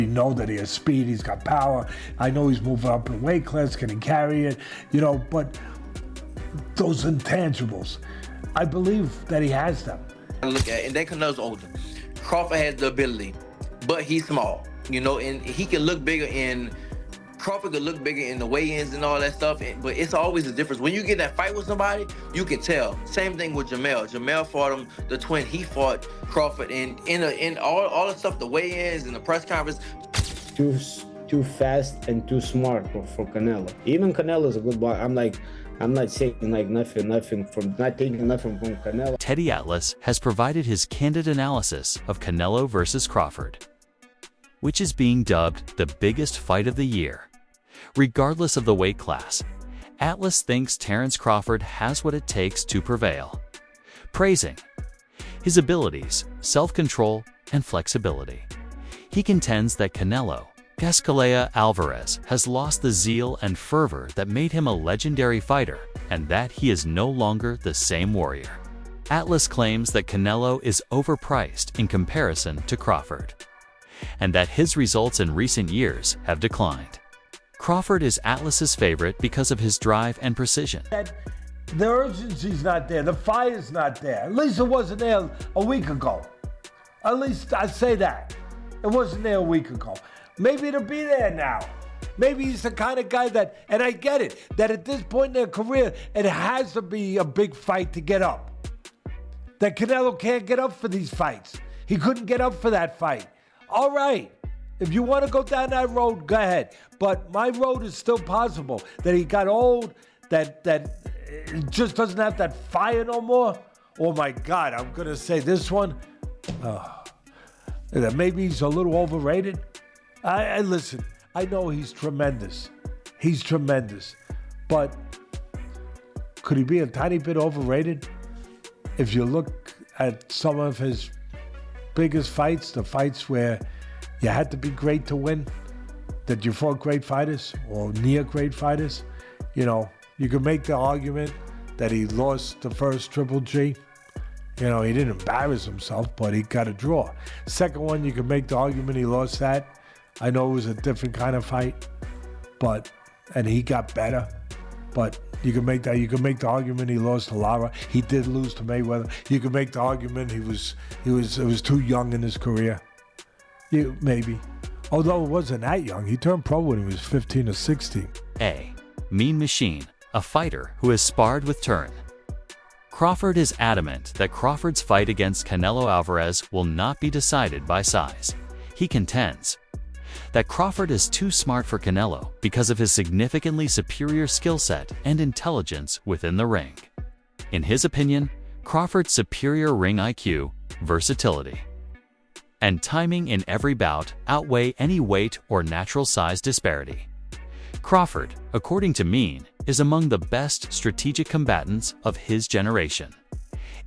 You know that he has speed, he's got power. I know he's moving up in weight class, can he carry it? But those intangibles, I believe that he has them. Look at, and then Canelo's older. Crawford has the ability, but he's small, and he can look bigger Crawford could look bigger in the weigh-ins and all that stuff, but it's always a difference. When you get in that fight with somebody, you can tell. Same thing with Jamel. Jamel fought him, the twin, he fought Crawford, and in all the stuff, the weigh-ins and the press conference. Too fast and too smart for Canelo. Even Canelo is a good boxer. I'm not saying not taking nothing from Canelo. Teddy Atlas has provided his candid analysis of Canelo versus Crawford, which is being dubbed the biggest fight of the year. Regardless of the weight class, Atlas thinks Terence Crawford has what it takes to prevail, praising his abilities, self-control, and flexibility. He contends that Canelo Alvarez has lost the zeal and fervor that made him a legendary fighter, and that he is no longer the same warrior. Atlas claims that Canelo is overpriced in comparison to Crawford, and that his results in recent years have declined. Crawford is Atlas's favorite because of his drive and precision. The urgency's not there, the fire's not there. At least it wasn't there a week ago. At least I say that. It wasn't there a week ago. Maybe it'll be there now. Maybe he's the kind of guy that, and I get it, that at this point in their career, it has to be a big fight to get up. That Canelo can't get up for these fights. He couldn't get up for that fight. All right, if you want to go down that road, go ahead. But my road is still possible. That he got old, that it just doesn't have that fire no more. Oh my God, I'm going to say this one. That maybe he's a little overrated. Listen, I know he's tremendous. He's tremendous. But could he be a tiny bit overrated? If you look at some of his biggest fights, the fights where you had to be great to win, that you fought great fighters or near great fighters, you could make the argument that he lost the first Triple G. He didn't embarrass himself, but he got a draw. Second one, you could make the argument he lost that. I know it was a different kind of fight, and he got better. But you can make that. You can make the argument he lost to Lara. He did lose to Mayweather. You can make the argument it was too young in his career. Maybe, although it wasn't that young. He turned pro when he was 15 or 16. A. Mean Machine, a fighter who has sparred with Terence. Crawford is adamant that Crawford's fight against Canelo Alvarez will not be decided by size. He contends that Crawford is too smart for Canelo because of his significantly superior skill set and intelligence within the ring. In his opinion, Crawford's superior ring IQ, versatility, and timing in every bout outweigh any weight or natural size disparity. Crawford, according to Mean, is among the best strategic combatants of his generation,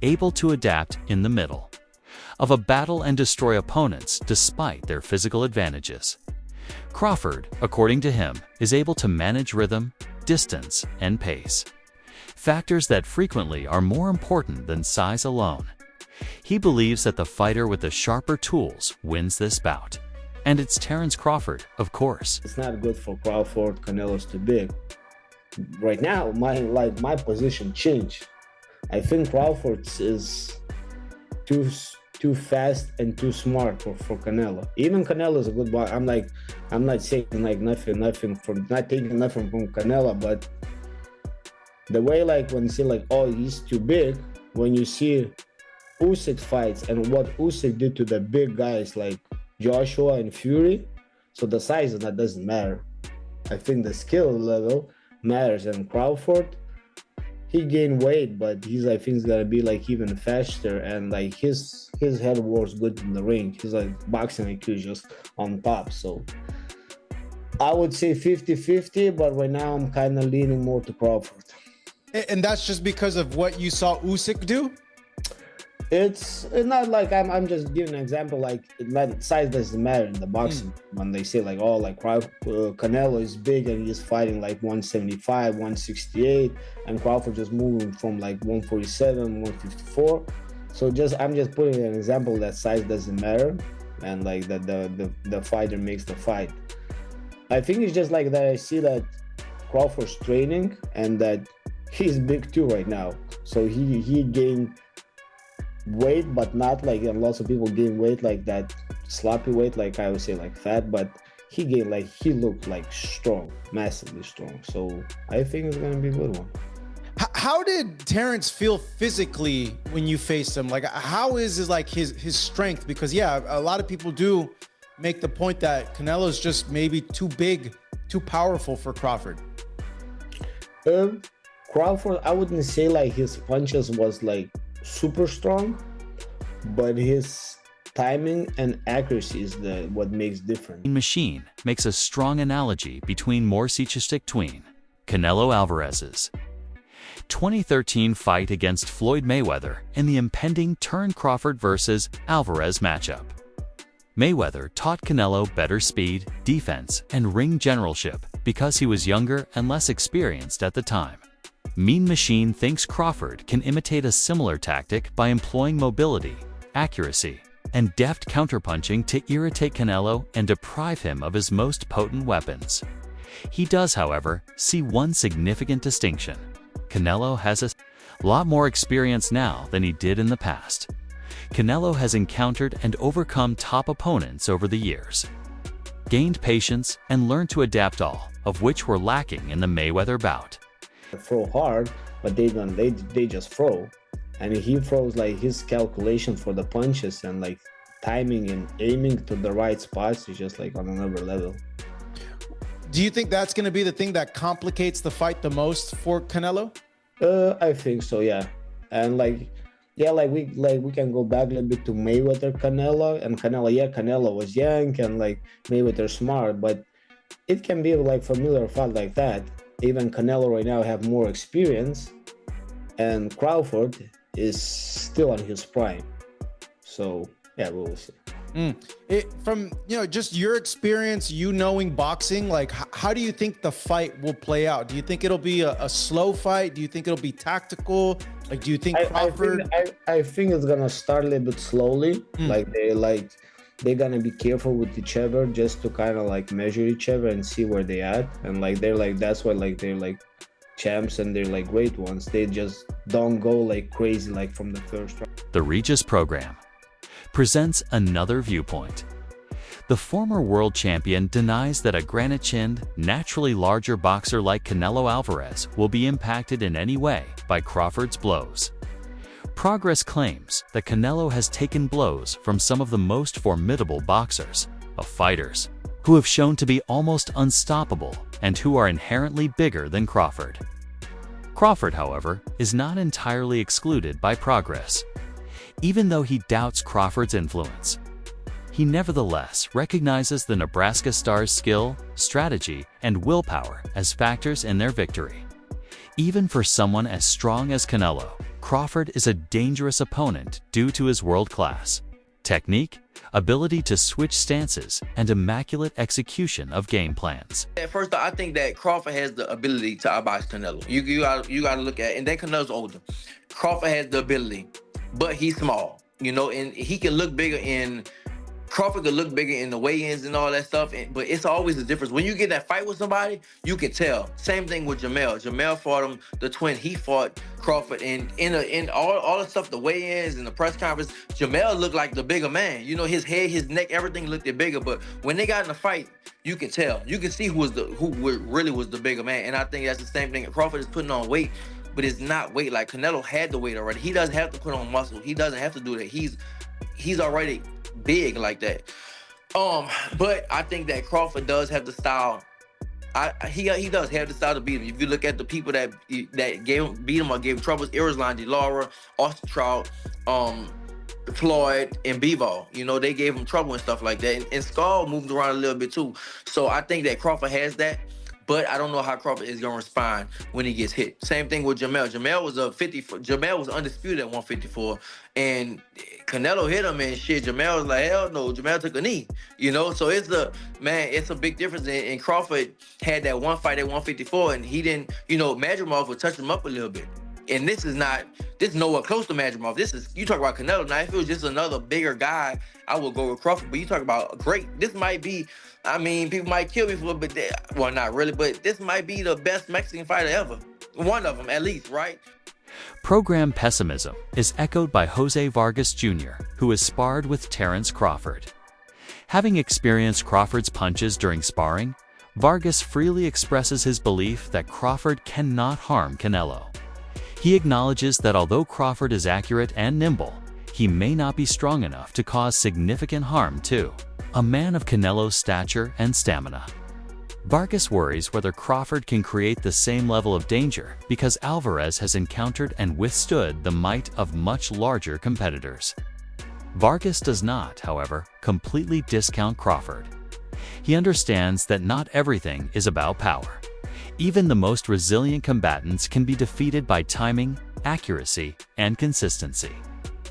able to adapt in the middle of a battle and destroy opponents despite their physical advantages. Crawford, according to him, is able to manage rhythm, distance, and pace, factors that frequently are more important than size alone. He believes that the fighter with the sharper tools wins this bout. And it's Terence Crawford, of course. It's not good for Crawford. Canelo's too big. Right now, my position changed. I think Crawford is too fast and too smart for Canelo. Even Canelo is a good boxer. I'm not saying nothing from not taking nothing from Canelo, but the way when you say oh, he's too big, when you see Usyk fights and what Usyk did to the big guys like Joshua and Fury, so the size that doesn't matter. I think the skill level matters, and Crawford, he gained weight, but I think he's gonna be even faster, and his head was good in the ring. His boxing IQ is just on top. So I would say 50-50, but right now I'm kind of leaning more to Crawford. And that's just because of what you saw Usyk do? It's not I'm just giving an example, size doesn't matter in the boxing. When they say Canelo is big and he's fighting 175, 168, and Crawford just moving from 147, 154. So I'm just putting an example that size doesn't matter. and like that the fighter makes the fight. I think it's just like that. I see that Crawford's training and that he's big too right now. So he gained weight, but not like, and lots of people gain weight like that sloppy weight, like I would say like fat, but he gained, like, he looked like strong, massively strong. So I think it's gonna be a good one. How did Terence feel physically when you faced him? Like, how is his strength? Because yeah, a lot of people do make the point that Canelo's just maybe too big, too powerful for Crawford. Crawford, I wouldn't say like his punches was like super strong, but his timing and accuracy is what makes different. Machine makes a strong analogy between Morsichestic tween Canelo Alvarez's 2013 fight against Floyd Mayweather and the impending Terence Crawford versus Alvarez matchup. Mayweather taught Canelo better speed, defense, and ring generalship because he was younger and less experienced at the time. Mean Machine thinks Crawford can imitate a similar tactic by employing mobility, accuracy, and deft counterpunching to irritate Canelo and deprive him of his most potent weapons. He does, however, see one significant distinction. Canelo has a lot more experience now than he did in the past. Canelo has encountered and overcome top opponents over the years, gained patience, and learned to adapt, all of which were lacking in the Mayweather bout. Throw hard, but they just throw, and he throws like his calculation for the punches and like timing and aiming to the right spots is just like on another level. Do you think that's going to be the thing that complicates the fight the most for Canelo? I think so, yeah. And like, yeah, like we can go back a little bit to Mayweather Canelo, and Canelo was young and like Mayweather smart, but it can be like familiar fight like that. Even Canelo right now have more experience, and Crawford is still on his prime. So yeah, we will see. From just your experience, you knowing boxing, like how do you think the fight will play out? Do you think it'll be a slow fight? Do you think it'll be tactical? Like, do you think Crawford? I think it's gonna start a little bit slowly. They're gonna be careful with each other just to kind of like measure each other and see where they at. And like they're like, that's why like they're like champs and they're like great ones. They just don't go like crazy like from the first round. The Regis program presents another viewpoint. The former world champion denies that a granite-chinned, naturally larger boxer like Canelo Alvarez will be impacted in any way by Crawford's blows. Progress claims that Canelo has taken blows from some of the most formidable boxers, fighters, who have shown to be almost unstoppable and who are inherently bigger than Crawford. Crawford, however, is not entirely excluded by Progress. Even though he doubts Crawford's influence, he nevertheless recognizes the Nebraska star's skill, strategy, and willpower as factors in their victory. Even for someone as strong as Canelo, Crawford is a dangerous opponent due to his world-class technique, ability to switch stances, and immaculate execution of game plans. At first, I think that Crawford has the ability to outbox Canelo. You got to look at, and then Canelo's older. Crawford has the ability, but he's small, and he can look bigger in. Crawford could look bigger in the weigh-ins and all that stuff, but it's always a difference. When you get that fight with somebody, you can tell. Same thing with Jamel. Jamel fought him, the twin. He fought Crawford, and in all the stuff, the weigh-ins and the press conference, Jamel looked like the bigger man. His head, his neck, everything looked bigger. But when they got in the fight, you can tell. You can see who really was the bigger man. And I think that's the same thing. Crawford is putting on weight, but it's not weight. Like Canelo had the weight already. He doesn't have to put on muscle. He doesn't have to do that. He's already big like that. But I think that Crawford does have the style. He does have the style to beat him. If you look at the people that beat him or gave him troubles, Irislan, De Lara, Austin Trout, Floyd, and Bivol, they gave him trouble and stuff like that. And Skull moved around a little bit too. So I think that Crawford has that. But I don't know how Crawford is gonna respond when he gets hit. Same thing with Jamel. Jamel was undisputed at 154, and Canelo hit him and shit. Jamel was like, hell no. Jamel took a knee. So it's a big difference. And Crawford had that one fight at 154, and he didn't. Madrimov would touch him up a little bit. And this is nowhere close to Magic Mouth. You talk about Canelo. Now, if it was just another bigger guy, I would go with Crawford. But you talk about this might be, I mean, people might kill me for it, but well, not really, but this might be the best Mexican fighter ever. One of them, at least, right? Program pessimism is echoed by Jose Vargas Jr., who has sparred with Terence Crawford. Having experienced Crawford's punches during sparring, Vargas freely expresses his belief that Crawford cannot harm Canelo. He acknowledges that although Crawford is accurate and nimble, he may not be strong enough to cause significant harm to a man of Canelo's stature and stamina. Vargas worries whether Crawford can create the same level of danger because Alvarez has encountered and withstood the might of much larger competitors. Vargas does not, however, completely discount Crawford. He understands that not everything is about power. Even the most resilient combatants can be defeated by timing, accuracy, and consistency.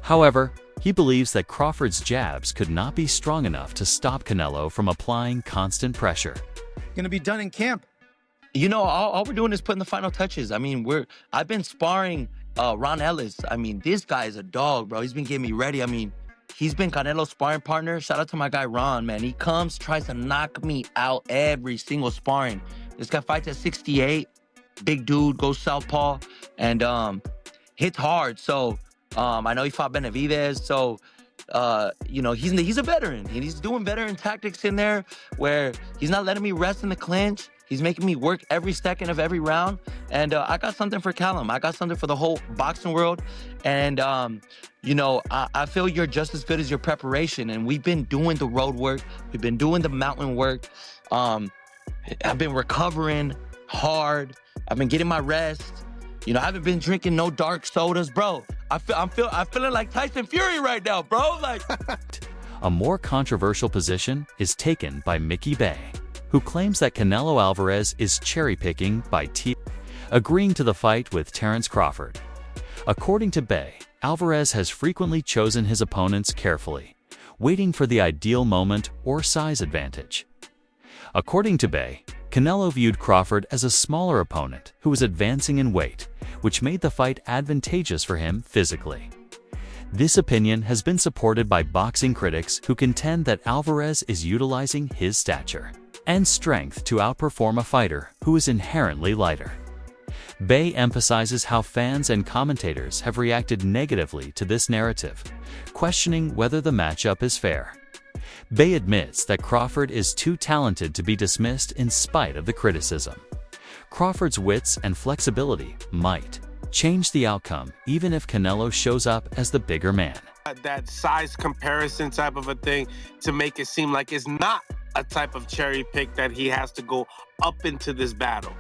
However, he believes that Crawford's jabs could not be strong enough to stop Canelo from applying constant pressure. Gonna be done in camp. You know, all we're doing is putting the final touches. I mean, I've been sparring Ron Ellis. I mean, this guy is a dog, bro. He's been getting me ready. I mean, he's been Canelo's sparring partner. Shout out to my guy Ron, man. He tries to knock me out every single sparring. This guy fights at 68, big dude, goes southpaw, and hits hard. So I know he fought Benavidez. So you know, he's a veteran, and he's doing veteran tactics in there where he's not letting me rest in the clinch. He's making me work every second of every round. And I got something for Callum. I got something for the whole boxing world. And you know, I feel you're just as good as your preparation. And we've been doing the road work. We've been doing the mountain work. I've been recovering hard. I've been getting my rest. You know, I haven't been drinking no dark sodas, bro. I'm feeling like Tyson Fury right now, bro. Like, A more controversial position is taken by Mickey Bay, who claims that Canelo Alvarez is cherry-picking by agreeing to the fight with Terence Crawford. According to Bay, Alvarez has frequently chosen his opponents carefully, waiting for the ideal moment or size advantage. According to Bay, Canelo viewed Crawford as a smaller opponent who was advancing in weight, which made the fight advantageous for him physically. This opinion has been supported by boxing critics who contend that Alvarez is utilizing his stature and strength to outperform a fighter who is inherently lighter. Bay emphasizes how fans and commentators have reacted negatively to this narrative, questioning whether the matchup is fair. Bay admits that Crawford is too talented to be dismissed in spite of the criticism. Crawford's wits and flexibility might change the outcome even if Canelo shows up as the bigger man. That size comparison type of a thing to make it seem like it's not a type of cherry pick that he has to go up into this battle.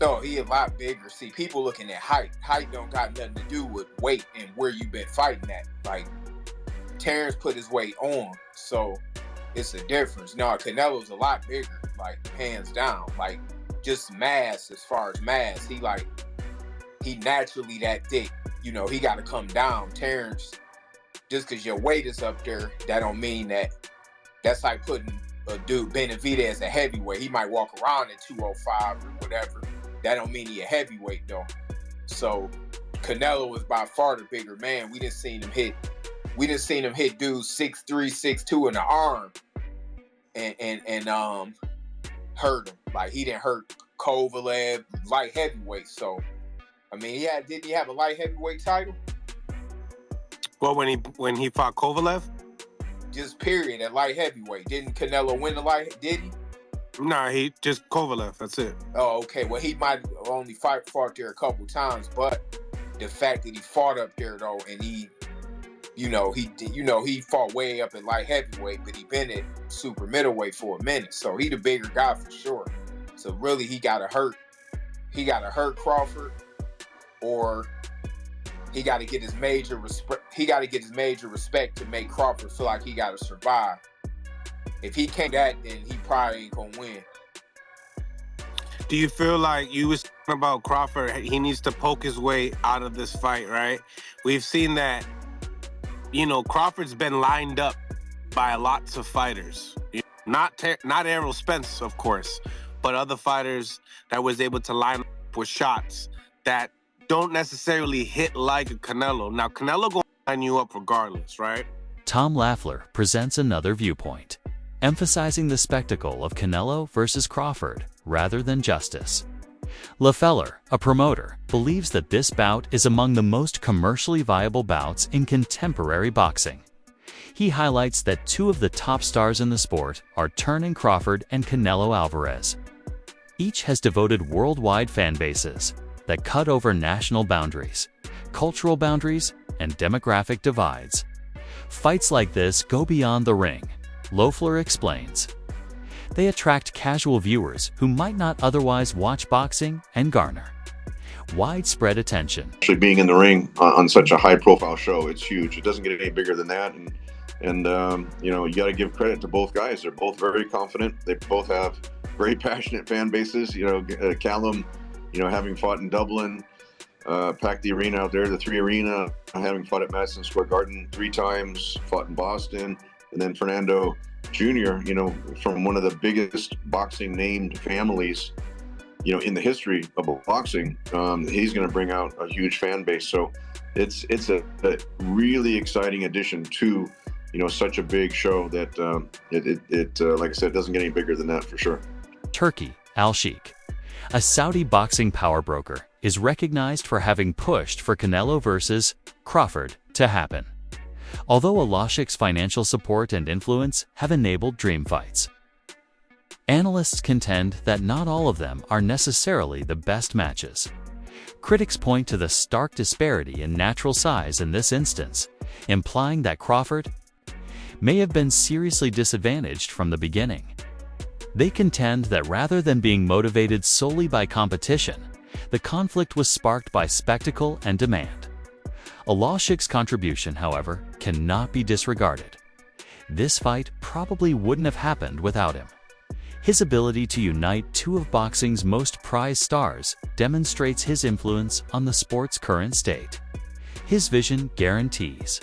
No, he a lot bigger. See, people looking at height. Height don't got nothing to do with weight and where you been fighting at. Like, Terence put his weight on, so it's a difference. No, Canelo's a lot bigger, like, hands down. Like, just mass, as far as mass, he naturally that thick. You know, he got to come down. Terence, just because your weight is up there, that don't mean that's like putting a dude, Benavidez, as a heavyweight. He might walk around at 205 or whatever. That don't mean he a heavyweight, though. So, Canelo was by far the bigger man. We didn't seen him hit dudes 6'3", 6'2" in the arm and hurt him. Like, he didn't hurt Kovalev, light heavyweight. So, I mean, did he have a light heavyweight title? Well, when he fought Kovalev? Just period at light heavyweight. Didn't Canelo win the light? Did he? Nah, he just Kovalev. That's it. Oh, okay. Well, he might have only fought there a couple times, but the fact that he fought up there though, and he fought way up at light heavyweight, but he been at super middleweight for a minute, so he the bigger guy for sure. So really, he gotta hurt Crawford, or he got to get his major respect. He got to get his major respect to make Crawford feel like he got to survive. If he can't that, then he probably ain't gonna win. Do you feel like you was talking about Crawford? He needs to poke his way out of this fight, right? We've seen that. You know, Crawford's been lined up by lots of fighters. Not Errol Spence, of course, but other fighters that was able to line up with shots that don't necessarily hit like a Canelo. Now, Canelo gonna line you up regardless, right? Tom Lafler presents another viewpoint, emphasizing the spectacle of Canelo versus Crawford rather than justice. Lafler, a promoter, believes that this bout is among the most commercially viable bouts in contemporary boxing. He highlights that two of the top stars in the sport are Terence Crawford and Canelo Alvarez. Each has devoted worldwide fan bases that cut over national boundaries, cultural boundaries, and demographic divides. Fights like this go beyond the ring, Lafler explains. They attract casual viewers who might not otherwise watch boxing and garner widespread attention. Actually being in the ring on such a high-profile show, it's huge. It doesn't get any bigger than that, and you know, you got to give credit to both guys. They're both very confident. They both have very passionate fan bases. You know, Callum, you know, having fought in Dublin, packed the arena out there, the 3 Arena, having fought at Madison Square Garden 3 times, fought in Boston, and then Fernando Jr., you know, from one of the biggest boxing named families, you know, in the history of boxing. He's going to bring out a huge fan base. So it's a really exciting addition to, you know, such a big show that like I said, doesn't get any bigger than that for sure. Turki Al-Sheikh, a Saudi boxing power broker, is recognized for having pushed for Canelo versus Crawford to happen, although Al-Sheikh's financial support and influence have enabled dream fights. Analysts contend that not all of them are necessarily the best matches. Critics point to the stark disparity in natural size in this instance, implying that Crawford may have been seriously disadvantaged from the beginning. They contend that rather than being motivated solely by competition, the conflict was sparked by spectacle and demand. Al-Sheikh's contribution, however, cannot be disregarded. This fight probably wouldn't have happened without him. His ability to unite two of boxing's most prized stars demonstrates his influence on the sport's current state. His vision guarantees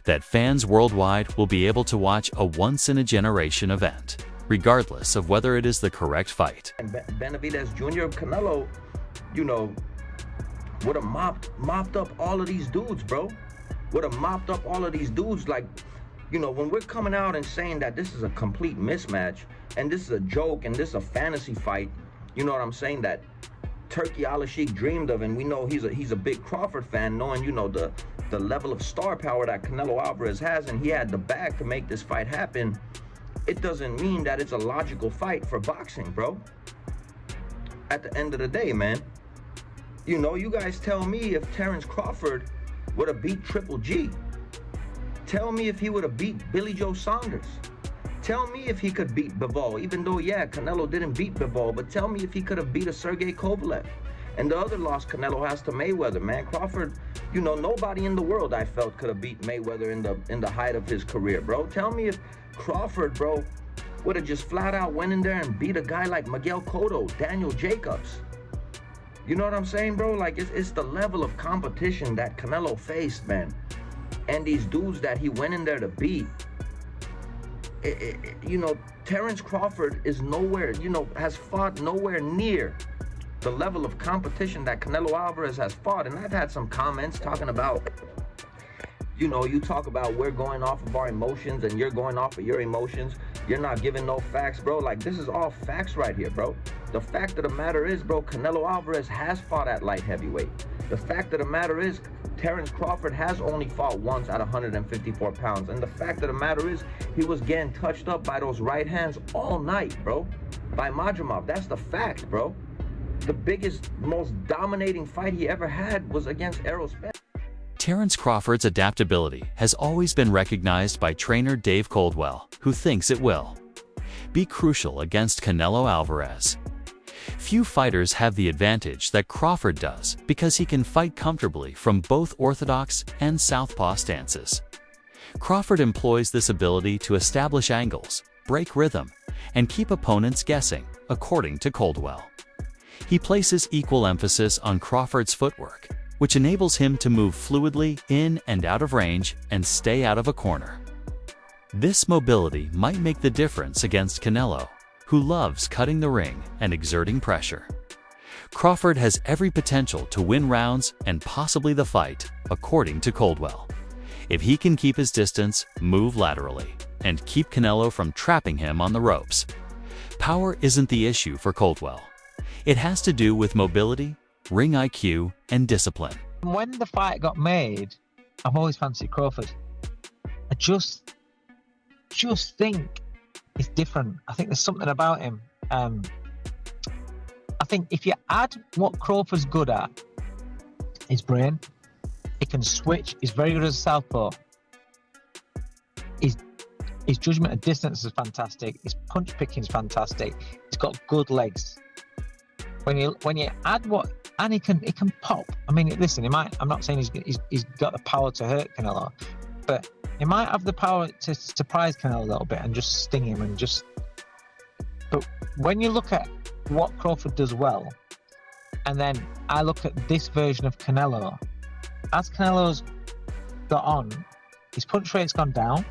that fans worldwide will be able to watch a once-in-a-generation event, regardless of whether it is the correct fight. And Benavidez Jr., Canelo, you know, would have mopped up all of these dudes, bro. Would have mopped up all of these dudes. Like, you know, when we're coming out and saying that this is a complete mismatch and this is a joke and this is a fantasy fight, you know what I'm saying, that Turki Al-Sheikh dreamed of, and we know he's a big Crawford fan, knowing, you know, the level of star power that Canelo Alvarez has, and he had the bag to make this fight happen. It doesn't mean that it's a logical fight for boxing, bro. At the end of the day, man, you know, you guys tell me if Terence Crawford would have beat Triple G. Tell me if he would have beat Billy Joe Saunders. Tell me if he could beat Bivol, even though, yeah, Canelo didn't beat Bivol, but tell me if he could have beat a Sergey Kovalev. And the other loss Canelo has to Mayweather, man. Crawford, you know, nobody in the world, I felt, could have beat Mayweather in the height of his career, bro. Tell me if Crawford, bro, would have just flat out went in there and beat a guy like Miguel Cotto, Daniel Jacobs. You know what I'm saying, bro? Like, it's the level of competition that Canelo faced, man. And these dudes that he went in there to beat. You know, Terence Crawford is nowhere, you know, has fought nowhere near the level of competition that Canelo Alvarez has fought. And I've had some comments talking about, you know, you talk about we're going off of our emotions and you're going off of your emotions. You're not giving no facts, bro. Like, this is all facts right here, bro. The fact of the matter is, bro, Canelo Alvarez has fought at light heavyweight. The fact of the matter is, Terence Crawford has only fought once at 154 pounds. And the fact of the matter is, he was getting touched up by those right hands all night, bro. By Majumov. That's the fact, bro. The biggest, most dominating fight he ever had was against Errol Spence. Terence Crawford's adaptability has always been recognized by trainer Dave Coldwell, who thinks it will be crucial against Canelo Alvarez. Few fighters have the advantage that Crawford does because he can fight comfortably from both orthodox and southpaw stances. Crawford employs this ability to establish angles, break rhythm, and keep opponents guessing, according to Coldwell. He places equal emphasis on Crawford's footwork, which enables him to move fluidly in and out of range and stay out of a corner. This mobility might make the difference against Canelo, who loves cutting the ring and exerting pressure. Crawford has every potential to win rounds and possibly the fight, according to Coldwell. If he can keep his distance, move laterally, and keep Canelo from trapping him on the ropes. Power isn't the issue for Coldwell. It has to do with mobility, ring IQ, and discipline. When the fight got made, I've always fancied Crawford. I just think it's different. I think there's something about him. I think if you add what Crawford's good at, his brain, he can switch, he's very good as a southpaw. His judgment of distance is fantastic, his punch picking is fantastic, he's got good legs. When you add what, and he can pop. I mean, listen, I'm not saying he's got the power to hurt Canelo, but he might have the power to surprise Canelo a little bit and just sting him and just. But when you look at what Crawford does well, and then I look at this version of Canelo, as Canelo's got on, his punch rate's gone down.